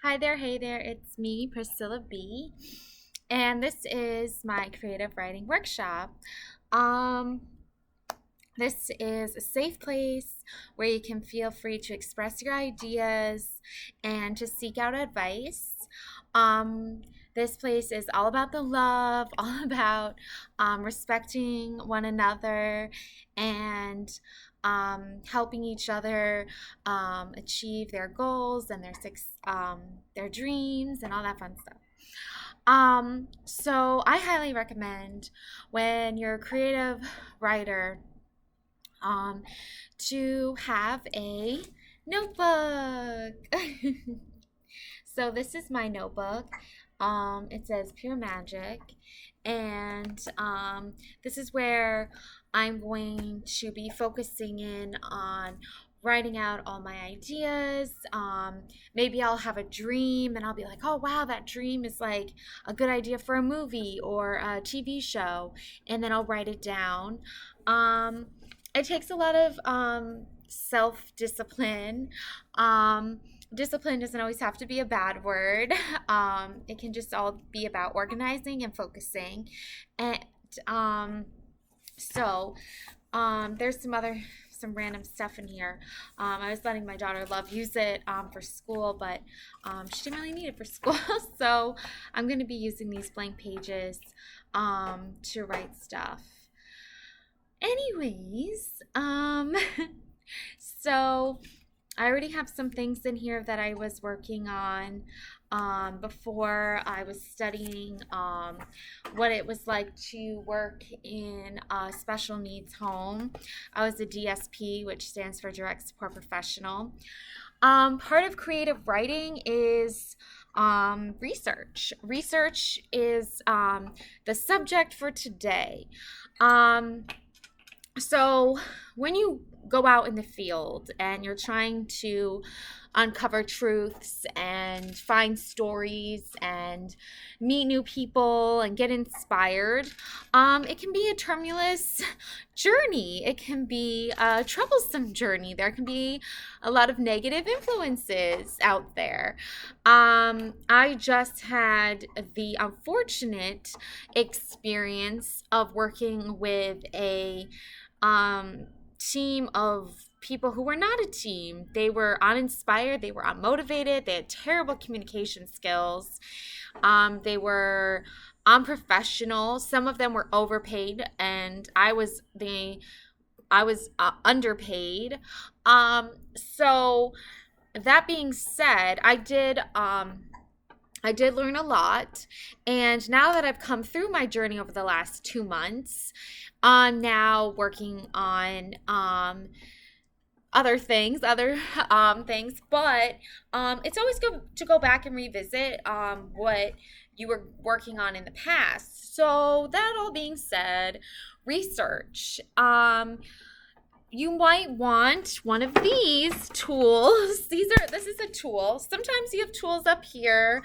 Hi there, hey there, it's me, Priscilla B, and this is my creative writing workshop. Um, this is a safe place where you can feel free to express your ideas and to seek out advice. Um, this place is all about the love, all about respecting one another and helping each other achieve their goals and their dreams and all that fun stuff. So I highly recommend when you're a creative writer um, to have a notebook. So this is my notebook. It says Pure Magic, and this is where I'm going to be focusing in on writing out all my ideas. Maybe I'll have a dream and I'll be like, oh wow, that dream is like a good idea for a movie or a TV show, and then I'll write it down. Um, it takes a lot of self-discipline. Discipline doesn't always have to be a bad word. It can just all be about organizing and focusing. And um, so there's some random stuff in here. I was letting my daughter Love use it for school, but she didn't really need it for school. So I'm going to be using these blank pages to write stuff. Anyways, so I already have some things in here that I was working on before I was studying what it was like to work in a special needs home. I was a DSP, which stands for Direct Support Professional. Part of creative writing is research. Research is the subject for today. So when you go out in the field and you're trying to uncover truths and find stories and meet new people and get inspired, it can be a tumultuous journey. It can be a troublesome journey. There can be a lot of negative influences out there. I just had the unfortunate experience of working with a team of people who were not a team. They were uninspired, they were unmotivated, they had terrible communication skills, they were unprofessional. Some of them were overpaid, and I was underpaid. So that being said, I did learn a lot, and now that I've come through my journey over the last 2 months, I'm now working on other things, but it's always good to go back and revisit what you were working on in the past. So that all being said, research. You might want one of these tools. This is a tool. Sometimes you have tools up here.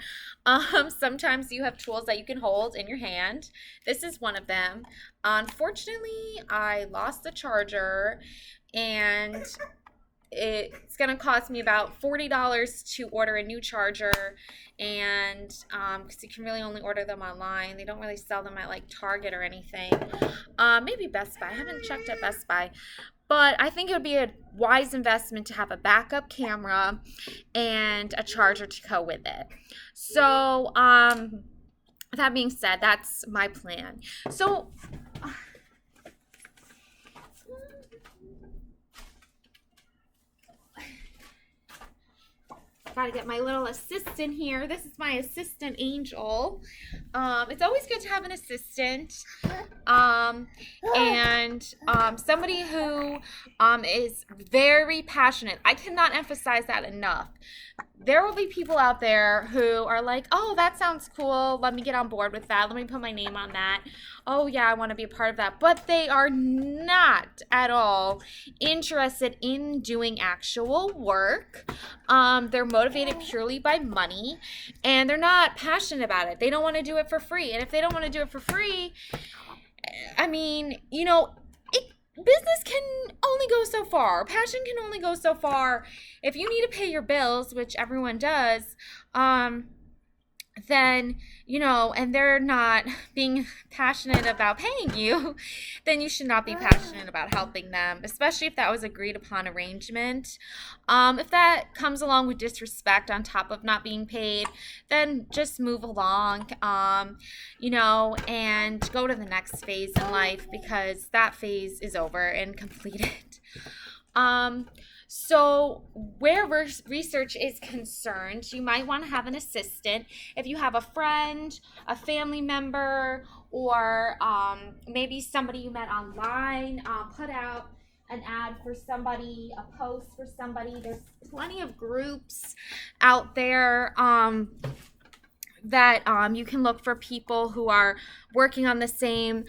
Sometimes you have tools that you can hold in your hand. This is one of them. Unfortunately, I lost the charger, and it's going to cost me about $40 to order a new charger, and because you can really only order them online. They don't really sell them at like Target or anything. Maybe Best Buy. I haven't checked at Best Buy. But I think it would be a wise investment to have a backup camera and a charger to go with it. So, that being said, that's my plan. So, gotta get my little assistant here. This is my assistant, Angel. It's always good to have an assistant, and somebody who is very passionate. I cannot emphasize that enough. There will be people out there who are like, oh, that sounds cool. Let me get on board with that. Let me put my name on that. Oh, yeah, I want to be a part of that. But they are not at all interested in doing actual work. They're motivated purely by money, and they're not passionate about it. They don't want to do it for free. And if they don't want to do it for free, I mean, business can only go so far. Passion can only go so far. If you need to pay your bills, which everyone does, um, then, and they're not being passionate about paying you, then you should not be passionate about helping them, especially if that was agreed upon arrangement. If that comes along with disrespect on top of not being paid, then just move along, and go to the next phase in life, because that phase is over and completed. Um, so, where research is concerned, you might want to have an assistant. If you have a friend, a family member, or maybe somebody you met online, put out an ad for somebody, a post for somebody. There's plenty of groups out there. That you can look for people who are working on the same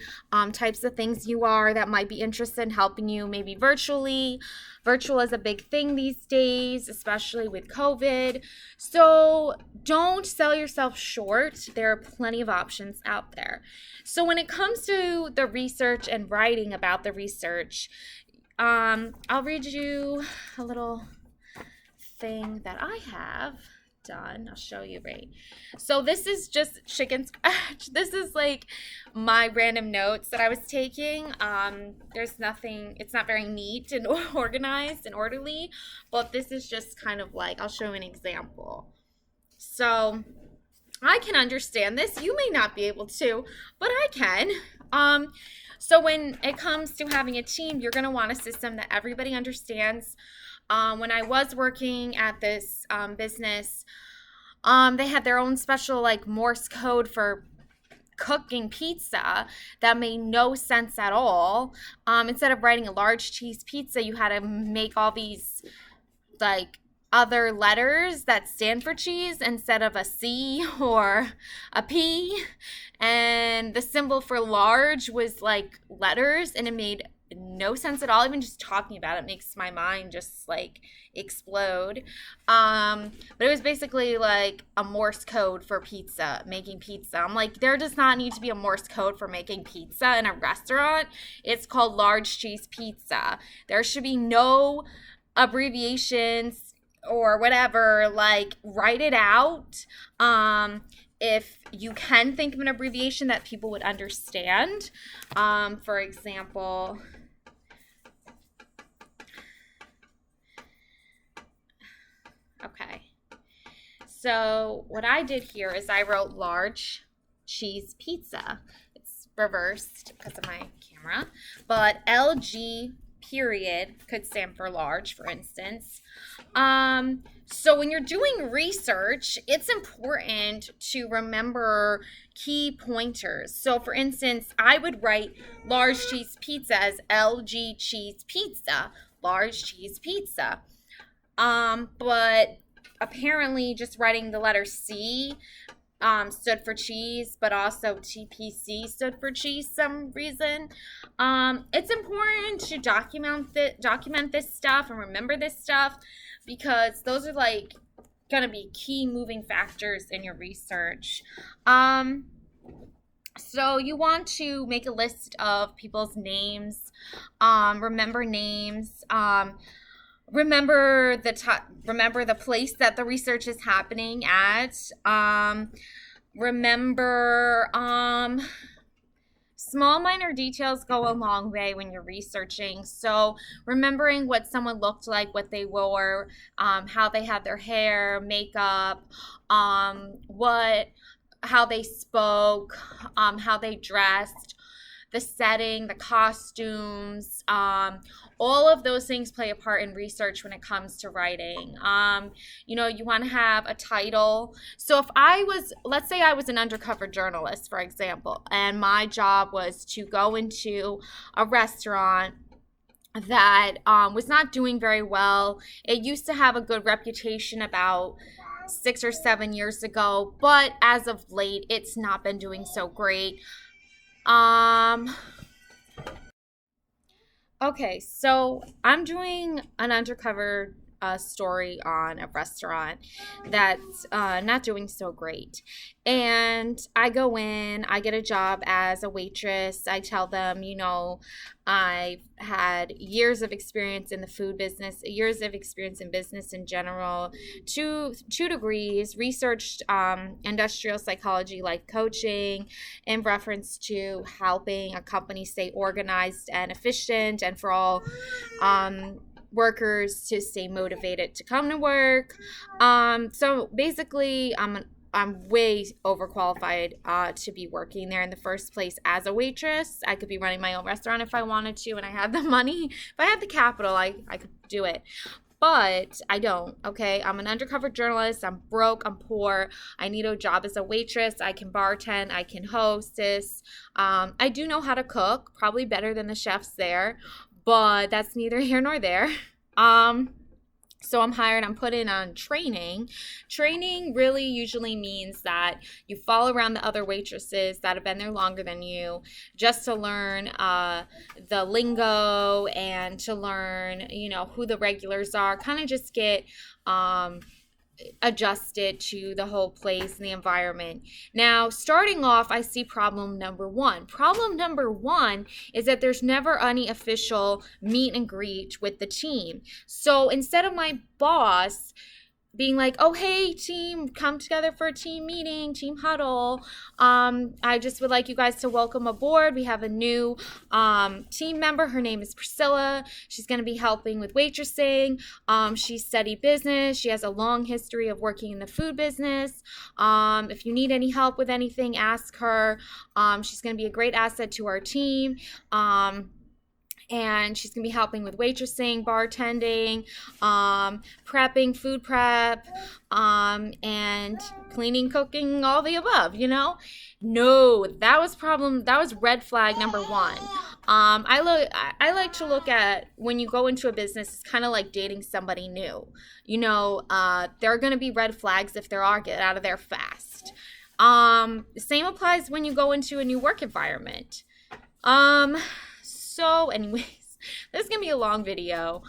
types of things you are, that might be interested in helping you, maybe virtually. Virtual is a big thing these days, especially with COVID. So don't sell yourself short. There are plenty of options out there. So when it comes to the research and writing about the research, I'll read you a little thing that I have done. I'll show you, right? So this is just chicken scratch. This is like my random notes that I was taking. There's nothing, it's not very neat and organized and orderly, but this is just kind of like, I'll show you an example. So I can understand this. You may not be able to, but I can. So when it comes to having a team, you're going to want a system that everybody understands. When I was working at this business, they had their own special like Morse code for cooking pizza that made no sense at all. Instead of writing a large cheese pizza, you had to make all these like other letters that stand for cheese instead of a C or a P. And the symbol for large was like letters, and it made no sense at all. Even just talking about it makes my mind just like explode. But it was basically like a Morse code for pizza, making pizza. I'm like, there does not need to be a Morse code for making pizza in a restaurant. It's called large cheese pizza. There should be no abbreviations or whatever. Like, write it out. If you can think of an abbreviation that people would understand, for example, okay. So what I did here is I wrote large cheese pizza. It's reversed because of my camera, but LG period could stand for large, for instance. So when you're doing research, it's important to remember key pointers. So for instance, I would write large cheese pizza as LG cheese pizza, large cheese pizza. But apparently just writing the letter C stood for cheese, but also TPC stood for cheese some reason. It's important to document this stuff and remember this stuff, because those are like gonna be key moving factors in your research. So you want to make a list of people's names, remember names, remember the place that the research is happening at. Remember small minor details go a long way when you're researching. So remembering what someone looked like, what they wore, how they had their hair, makeup, how they spoke, how they dressed, the setting, the costumes, all of those things play a part in research when it comes to writing. You want to have a title. So if let's say I was an undercover journalist, for example, and my job was to go into a restaurant that was not doing very well. It used to have a good reputation about 6 or 7 years ago, but as of late, it's not been doing so great. Okay, so I'm doing an undercover a story on a restaurant that's not doing so great. And I go in, I get a job as a waitress. I tell them, I've had years of experience in the food business, years of experience in business in general, two degrees, researched industrial psychology, life coaching, in reference to helping a company stay organized and efficient, and for all workers to stay motivated to come to work. So basically, I'm way overqualified to be working there in the first place as a waitress. I could be running my own restaurant if I wanted to, and I had the money. If I had the capital, I could do it. But I don't, okay? I'm an undercover journalist. I'm broke. I'm poor. I need a job as a waitress. I can bartend. I can hostess. I do know how to cook, probably better than the chefs there, but that's neither here nor there. So I'm hired, I'm put in on training. Training really usually means that you follow around the other waitresses that have been there longer than you, just to learn the lingo and to learn, who the regulars are, kind of just get adjusted to the whole place and the environment. Now, starting off, I see problem number one. Problem number one is that there's never any official meet and greet with the team. So instead of my boss being like, oh, hey, team, come together for a team meeting, team huddle. I just would like you guys to welcome aboard. We have a new team member. Her name is Priscilla. She's going to be helping with waitressing. She studied business. She has a long history of working in the food business. If you need any help with anything, ask her. She's going to be a great asset to our team. And she's going to be helping with waitressing, bartending, prepping, food prep, and cleaning, cooking, all the above, No, that was red flag number one. I like to look at when you go into a business, it's kind of like dating somebody new. There are going to be red flags. If there are, get out of there fast. The same applies when you go into a new work environment. So anyways, this is going to be a long video.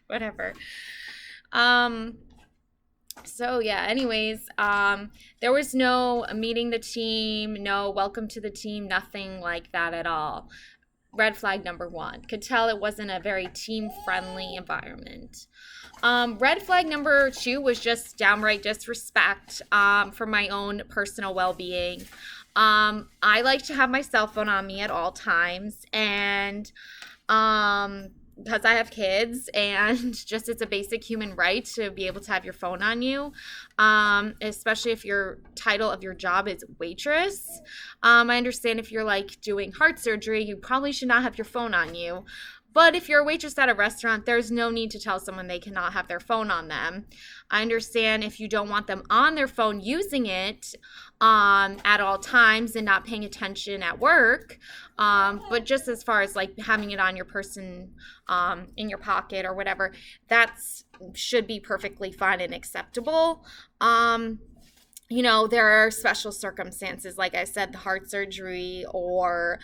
Whatever. So yeah, anyways, there was no meeting the team, no welcome to the team, nothing like that at all. Red flag number one. Could tell it wasn't a very team-friendly environment. Red flag number two was just downright disrespect for my own personal well-being. I like to have my cell phone on me at all times, and because I have kids, and just it's a basic human right to be able to have your phone on you, especially if your title of your job is waitress. I understand if you're like doing heart surgery, you probably should not have your phone on you. But if you're a waitress at a restaurant, there's no need to tell someone they cannot have their phone on them. I understand if you don't want them on their phone using it at all times and not paying attention at work. But just as far as like having it on your person in your pocket or whatever, that should be perfectly fine and acceptable. There are special circumstances, like I said, the heart surgery, or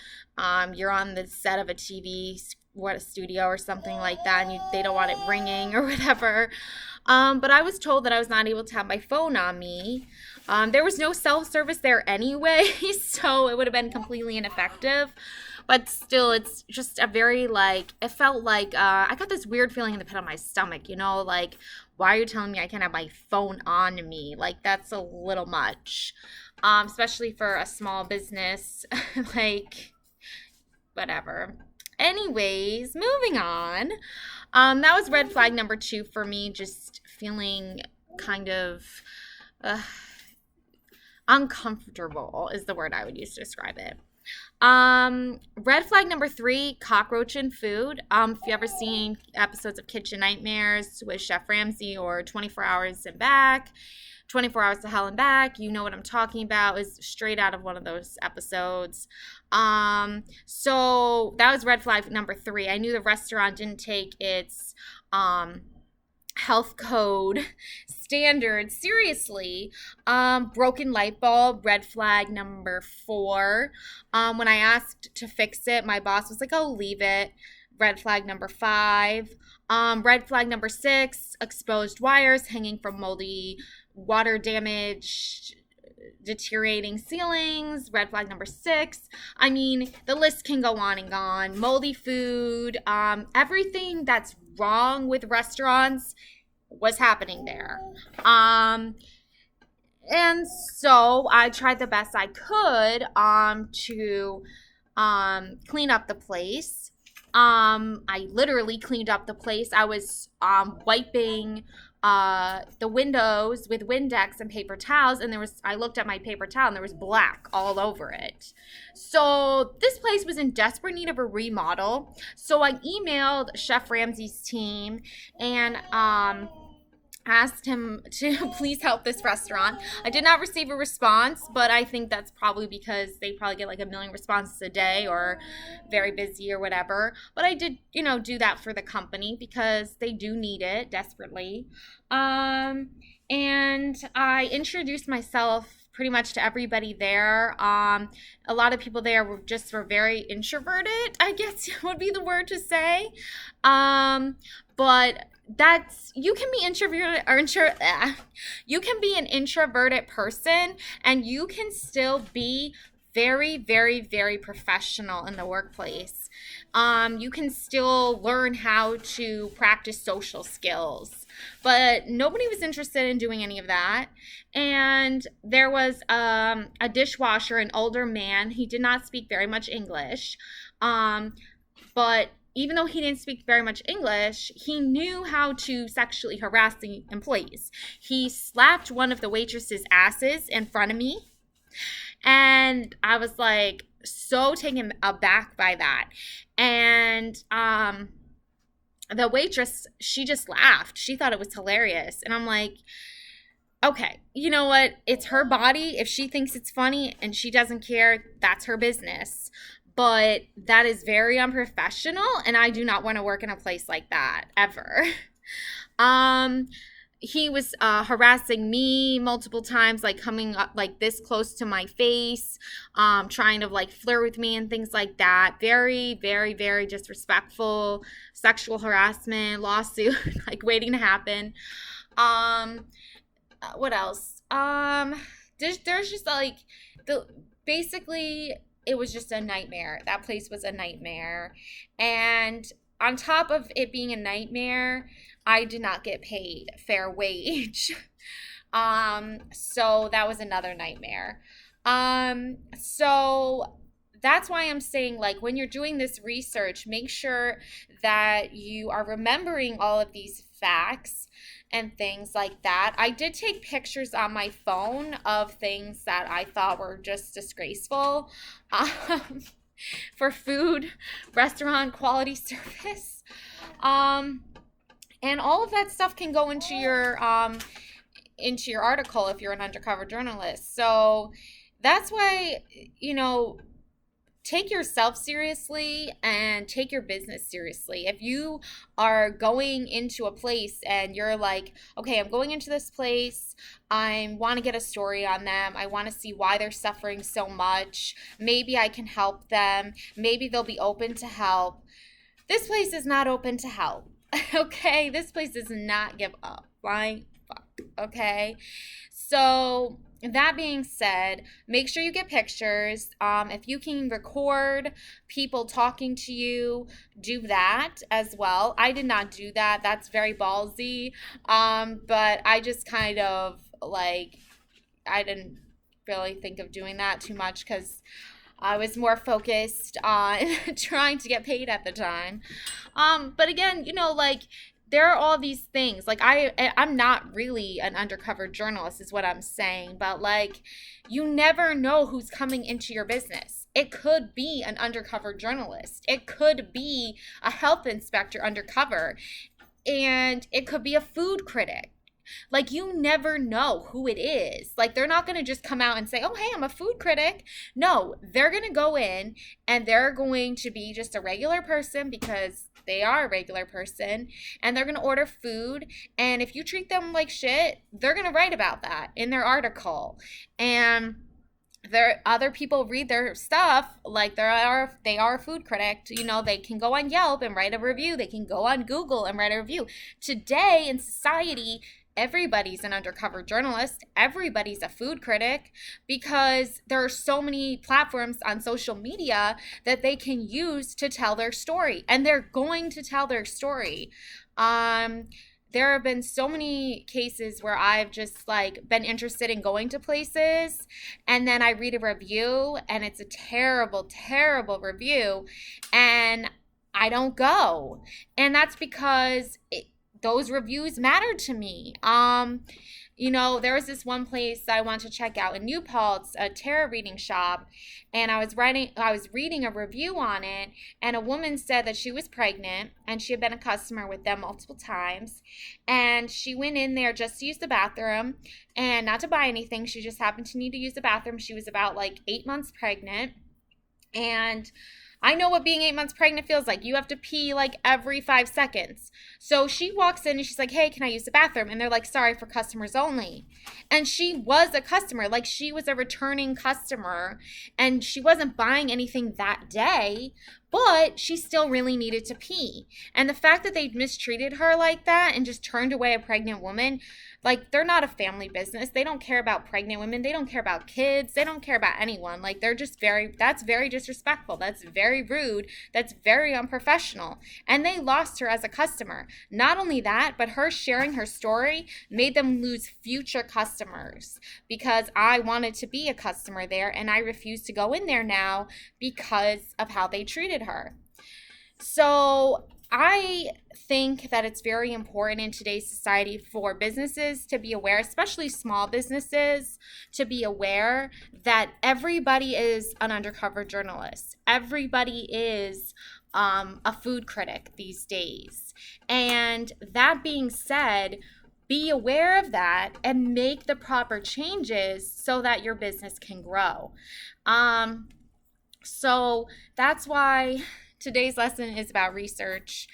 you're on the set of a TV a studio or something like that, and they don't want it ringing or whatever. But I was told that I was not able to have my phone on me. There was no cell service there anyway, so it would have been completely ineffective. But still, it's just a very, it felt like, I got this weird feeling in the pit of my stomach, like, why are you telling me I can't have my phone on me? Like, that's a little much, especially for a small business, whatever. Anyways, moving on. That was red flag number two for me, just feeling kind of uncomfortable is the word I would use to describe it. Red flag number three, cockroach in food. If you ever seen episodes of Kitchen Nightmares with Chef Ramsay or 24 Hours and Back, 24 Hours to Hell and Back, you know what I'm talking about. Is straight out of one of those episodes. So that was red flag number three. I knew the restaurant didn't take its health code standards seriously. Broken light bulb, red flag number four. When I asked to fix it, my boss was like, oh, leave it. Red flag number 5. Red flag number 6, exposed wires hanging from moldy water damage, deteriorating ceilings. Red flag number 6. I mean, the list can go on and on. Moldy food, everything that's wrong with restaurants was happening there. And so I tried the best I could to clean up the place. I literally cleaned up the place. I was wiping the windows with Windex and paper towels, and I looked at my paper towel and there was black all over it. So this place was in desperate need of a remodel. So I emailed Chef Ramsay's team and asked him to please help this restaurant. I did not receive a response, but I think that's probably because they probably get like a million responses a day or very busy or whatever. But I did, do that for the company because they do need it desperately. And I introduced myself pretty much to everybody there. A lot of people there were very introverted, I guess would be the word to say. But you can be introverted or you can be an introverted person and you can still be very, very, very professional in the workplace. You can still learn how to practice social skills, but nobody was interested in doing any of that. And there was a dishwasher, an older man. He did not speak very much English, but even though he didn't speak very much English, he knew how to sexually harass the employees. He slapped one of the waitresses' asses in front of me. And I was like so taken aback by that. And the waitress, she just laughed. She thought it was hilarious. And I'm like, okay, you know what? It's her body. If she thinks it's funny and she doesn't care, that's her business. But that is very unprofessional, and I do not want to work in a place like that ever. He was harassing me multiple times, like coming up like this close to my face, trying to like flirt with me and things like that. Very, very, very disrespectful, sexual harassment, lawsuit, like waiting to happen. What else? There's just like basically it was just a nightmare. That place was a nightmare. And on top of it being a nightmare, I did not get paid fair wage. So that was another nightmare. So that's why I'm saying, like, when you're doing this research, make sure that you are remembering all of these facts and things like that. I did take pictures on my phone of things that I thought were just disgraceful for food, restaurant quality service. And all of that stuff can go into your article if you're an undercover journalist. So that's why, take yourself seriously and take your business seriously. If you are going into a place and you're like, okay, I'm going into this place, I want to get a story on them, I want to see why they're suffering so much, maybe I can help them, maybe they'll be open to help. This place is not open to help. Okay, this place does not give up. Flying fuck. Okay, so that being said, make sure you get pictures. If you can record people talking to you, do that as well. I did not do that. That's very ballsy. But I just kind of like, I didn't really think of doing that too much because I was more focused on trying to get paid at the time. But again, like, there are all these things. Like, I'm not really an undercover journalist is what I'm saying. But, like, you never know who's coming into your business. It could be an undercover journalist. It could be a health inspector undercover. And it could be a food critic. Like, you never know who it is. Like, they're not going to just come out and say, oh, hey, I'm a food critic. No, they're going to go in and they're going to be just a regular person because they are a regular person, and they're going to order food. And if you treat them like shit, they're going to write about that in their article. And there other people read their stuff, like they are a food critic. They can go on Yelp and write a review, they can go on Google and write a review. Today in society, everybody's an undercover journalist, everybody's a food critic, because there are so many platforms on social media that they can use to tell their story, and they're going to tell their story. um there have been so many cases where I've just like been interested in going to places, and then I read a review and it's a terrible, terrible review, and I don't go. And that's because those reviews matter to me. There was this one place that I wanted to check out in New Paltz, a tarot reading shop, and I was reading a review on it, and a woman said that she was pregnant and she had been a customer with them multiple times, and she went in there just to use the bathroom and not to buy anything. She just happened to need to use the bathroom. She was about like 8 months pregnant, and I know what being 8 months pregnant feels like. You have to pee like every 5 seconds. So she walks in and she's like, "Hey, can I use the bathroom?" And they're like, "Sorry, for customers only." And she was a customer, like she was a returning customer, and she wasn't buying anything that day, but she still really needed to pee. And the fact that they mistreated her like that and just turned away a pregnant woman, like, they're not a family business. They don't care about pregnant women. They don't care about kids. They don't care about anyone. Like, they're just that's very disrespectful. That's very rude. That's very unprofessional. And they lost her as a customer. Not only that, but her sharing her story made them lose future customers, because I wanted to be a customer there and I refuse to go in there now because of how they treated her. So I think that it's very important in today's society for businesses to be aware, especially small businesses, to be aware that everybody is an undercover journalist. Everybody is a food critic these days. And that being said, be aware of that and make the proper changes so that your business can grow. So that's why today's lesson is about research.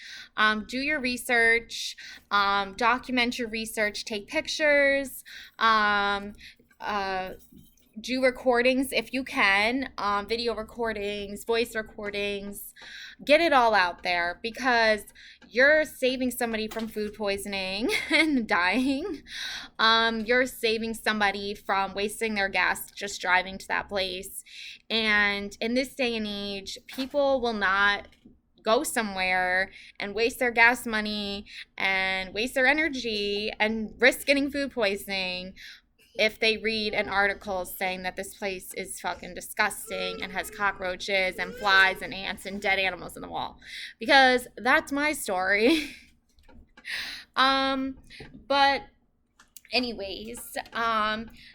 Do your research, document your research, take pictures, do recordings if you can, video recordings, voice recordings. Get it all out there, because you're saving somebody from food poisoning and dying. You're saving somebody from wasting their gas just driving to that place. And in this day and age, people will not go somewhere and waste their gas money and waste their energy and risk getting food poisoning if they read an article saying that this place is fucking disgusting and has cockroaches and flies and ants and dead animals in the wall. Because that's my story. But anyways,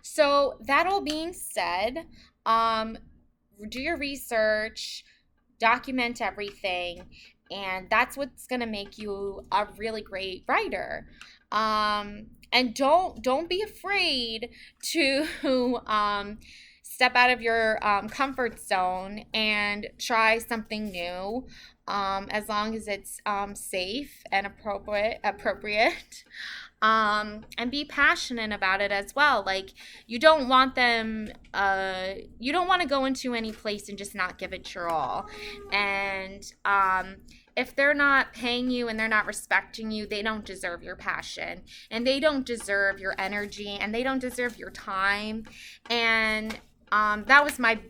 so that all being said, do your research, document everything, and that's what's going to make you a really great writer. And don't be afraid to step out of your comfort zone and try something new, as long as it's safe and appropriate. And be passionate about it as well. Like, you don't want to go into any place and just not give it your all. And if they're not paying you and they're not respecting you, they don't deserve your passion, and they don't deserve your energy, and they don't deserve your time. And that was my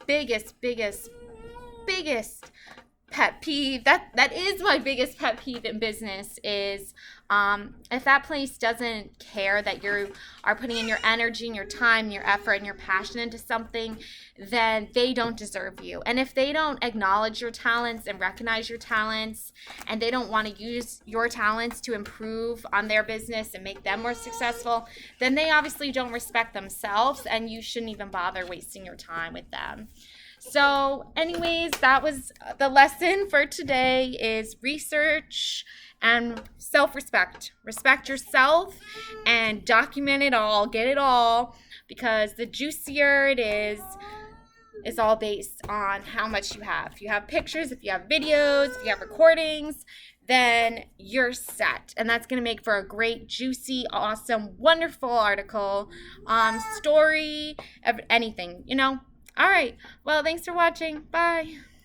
biggest pet peeve. That is my biggest pet peeve in business, is if that place doesn't care that you are putting in your energy and your time and your effort and your passion into something, then they don't deserve you. And if they don't acknowledge your talents and recognize your talents, and they don't want to use your talents to improve on their business and make them more successful, then they obviously don't respect themselves, and you shouldn't even bother wasting your time with them. So anyways, that was the lesson for today, is research and self-respect. Respect yourself and document it all, get it all, because the juicier it is all based on how much you have. If you have pictures, if you have videos, if you have recordings, then you're set. And that's going to make for a great, juicy, awesome, wonderful article, story, anything, you know? All right. Well, thanks for watching. Bye.